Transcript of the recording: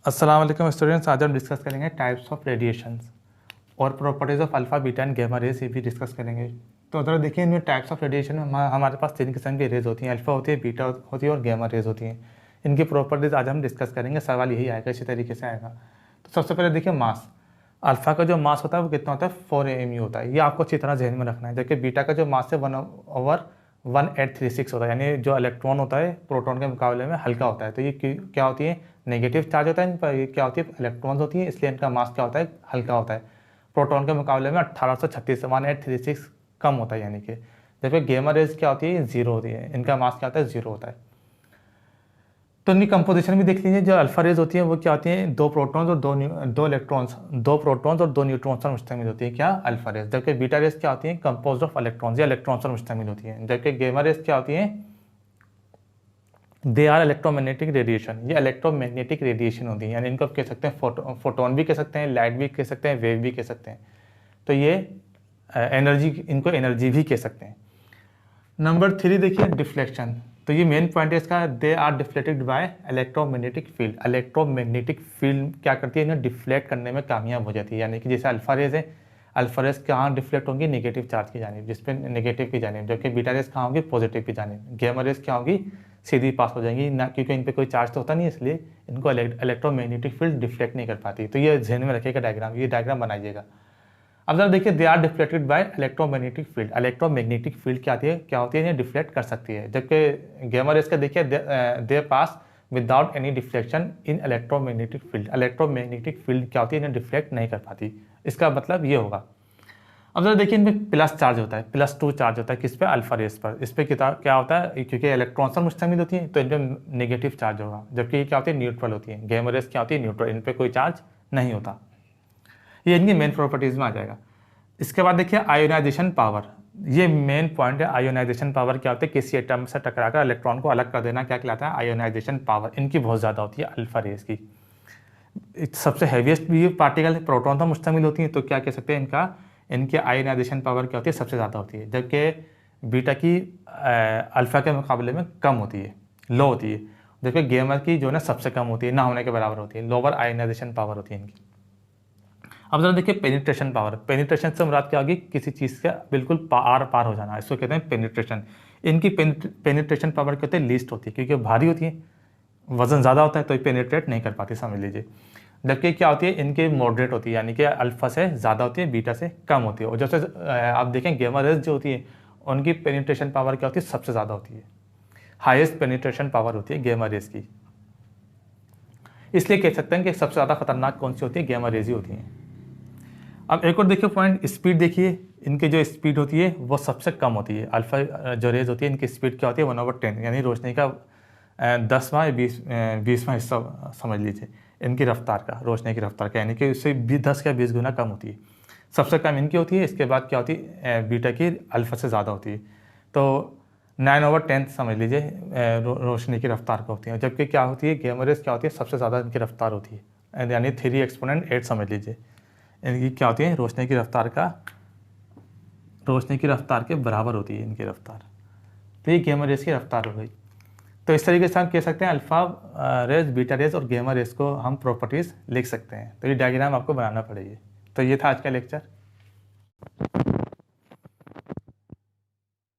अस्सलाम वालेकुम स्टूडेंट्स। आज हम डिस्कस करेंगे टाइप्स ऑफ रेडिएशंस और properties of alpha beta and gamma rays, ये भी डिस्कस करेंगे। तो अगर देखिए इनमें टाइप्स ऑफ रेडिएशन में हमारे पास 3 किस्म की रेज होती हैं, अल्फा होती है, बीटा होती है और गैमा रेज होती हैं। इनकी प्रॉपर्टीज़ आज हम डिस्कस करेंगे। सवाल यही आएगा, इसी तरीके से आएगा। तो सबसे पहले देखिए मास। अल्फा का जो मास होता है वो कितना होता है, 4 AMU होता है। ये आपको अच्छी तरह जहन में रखना है। जबकि बीटा का जो मास है 1/1836 होता है, यानी जो इलेक्ट्रॉन होता है प्रोटॉन के मुकाबले में हल्का होता है। तो ये क्या होती है, नेगेटिव चार्ज होता है इन पर। ये क्या होती है, इलेक्ट्रॉन्स होती है, इसलिए इनका मास क्या होता है, हल्का होता है। प्रोटॉन के मुकाबले में 1836 1836 कम होता है यानी कि। जबकि गैमा रेज क्या होती है, 0 होती है। इनका मास क्या होता है, 0 होता है। तो इनकी कंपोजिशन भी देख लीजिए। जो अल्फा रेज होती है वो क्या होती है, 2 प्रोटॉन्स और 2 इलेक्ट्रॉन्स, 2 प्रोटॉन्स और 2 न्यूट्रॉन्स पर मुश्तमिल होती है क्या, अल्फा रेज। जबकि बीटा रेज क्या होती है, कंपोज्ड ऑफ इलेक्ट्रॉन्स या इलेक्ट्रॉन्स पर मुश्तमिल होती है। जबकि गैमा रेज क्या होती है, दे आर इलेक्ट्रोमैग्नेटिक रेडिएशन, ये इलेक्ट्रोमैग्नेटिक रेडिएशन होती है। यानी इनको कह सकते हैं फोटोन भी कह सकते हैं, लाइट भी कह सकते हैं, वेव भी कह सकते हैं। तो ये एनर्जी, इनको एनर्जी भी कह सकते हैं। नंबर 3 देखिए डिफ्लेक्शन। तो ये मेन पॉइंट है इसका, they are deflected by electromagnetic field. Electromagnetic field क्या करती है, इन्हें डिफ्लेक्ट करने में कामयाब हो जाती है। यानी कि जैसे अल्फा रेज है, अल्फा रेज कहाँ डिफ्लेक्ट होंगी, नेगेटिव चार्ज की जानिब, जिसपे नेगेटिव की जानिब। जबकि बीटा रेज कहाँ होगी, पॉजिटिव की जानिब। गैमा रेज क्या होगी, सीधी पास हो जाएंगी ना, क्योंकि इन पर कोई चार्ज तो होता नहीं है, इसलिए इनको इलेक्ट्रोमैग्नेटिक फील्ड डिफ्लेक्ट नहीं कर पाती। तो ये ध्यान में रखिएगा डायग्राम, ये डायग्राम बनाइएगा। अब जरा देखिए, they are deflected by electromagnetic field. Electromagnetic field क्या होती है, इन्हें डिफ्लेक्ट कर सकती है। जबकि गैमा रेज का देखिए, they pass without any deflection in electromagnetic field. Electromagnetic field क्या होती है, इन्हें डिफ्लेक्ट नहीं कर पाती। इसका मतलब ये होगा। अब जरा देखिए, इनमें प्लस चार्ज होता है, +2 चार्ज होता है। किस पे, अल्फा रेज पर। इस पर क्या होता है, क्योंकि इलेक्ट्रॉन्स पर मुश्तमिल होती है तो इन पर नेगेटिव चार्ज होगा। जबकि ये क्या होती है, न्यूट्रल होती है। गैमा रेज क्या होती है, न्यूट्रल, इन पर कोई चार्ज नहीं होता। ये इनकी मेन प्रॉपर्टीज में आ जाएगा। इसके बाद देखिए आयोनाइजेशन पावर। ये मेन पॉइंट है। आयोनाइजेशन पावर क्या होती है, किसी एटम से टकराकर इलेक्ट्रॉन को अलग कर देना, क्या कहलाता है, आयोनाइजेशन पावर। इनकी बहुत ज़्यादा होती है अल्फा रेज की। सबसे हैवीएस्ट भी पार्टिकल प्रोटॉन पर मुश्तमिल होती है, तो क्या कह सकते हैं, इनकी आयोनाइजेशन पावर क्या होती है, सबसे ज़्यादा होती है। जबकि बीटा की अल्फा के मुकाबले में कम होती है, लो होती है। जबकि गैमा की जो है ना सबसे कम होती है, ना होने के बराबर होती है, लोअर आयोनाइजेशन पावर होती है इनकी। अब जरा देखिए पेनिट्रेशन पावर। पेनिट्रेशन से मुराद क्या होगी, किसी चीज़ का बिल्कुल आर पार हो जाना, इसको कहते हैं पेनिट्रेशन। इनकी पेनिट्रेशन पावर क्या होती है, लीस्ट होती है, क्योंकि भारी होती है, वजन ज़्यादा होता है, तो ये पेनिट्रेट नहीं कर पाती, समझ लीजिए। जबकि क्या होती है, इनकी मॉडरेट होती है, यानी कि अल्फा से ज़्यादा होती है, बीटा से कम होती है। और जैसे आप देखें गैमा रेज जो होती है, उनकी पेनिट्रेशन पावर क्या होती है, सबसे ज़्यादा होती है। हाईएस्ट पेनिट्रेशन पावर होती है गैमा रेज की। इसलिए कह सकते हैं कि सबसे ज़्यादा खतरनाक कौन सी होती है, गैमा रेज ही होती है। अब एक और देखिए पॉइंट, स्पीड देखिए। इनकी जो स्पीड होती है वो सबसे कम होती है। अल्फा जो रेज होती है, इनकी स्पीड क्या होती है, 1/10, यानी रोशनी का 10वां या 20वां हिस्सा समझ लीजिए इनकी रफ्तार का, रोशनी की रफ्तार का, यानी कि उससे 10 या 20 गुना कम होती है। सबसे कम इनकी होती है। इसके बाद क्या होती है, बीटा की अल्फा से ज़्यादा होती है। तो 9/10 समझ लीजिए रोशनी की रफ्तार का होती है। जबकि क्या होती है, गैमा रेज क्या होती है, सबसे ज़्यादा इनकी रफ्तार होती है, यानी 3 एक्सपोनेंट 8 समझ लीजिए। इनकी क्या होती है, रोशनी की रफ्तार के बराबर होती है इनकी रफ्तार। तो ये गैमा रेज की रफ्तार हो गई। तो इस तरीके से हम कह सकते हैं अल्फा रेज, बीटा रेज और गैमा रेज को हम प्रॉपर्टीज़ लिख सकते हैं। तो ये डायग्राम आपको बनाना पड़ेगी। तो ये था आज का लेक्चर।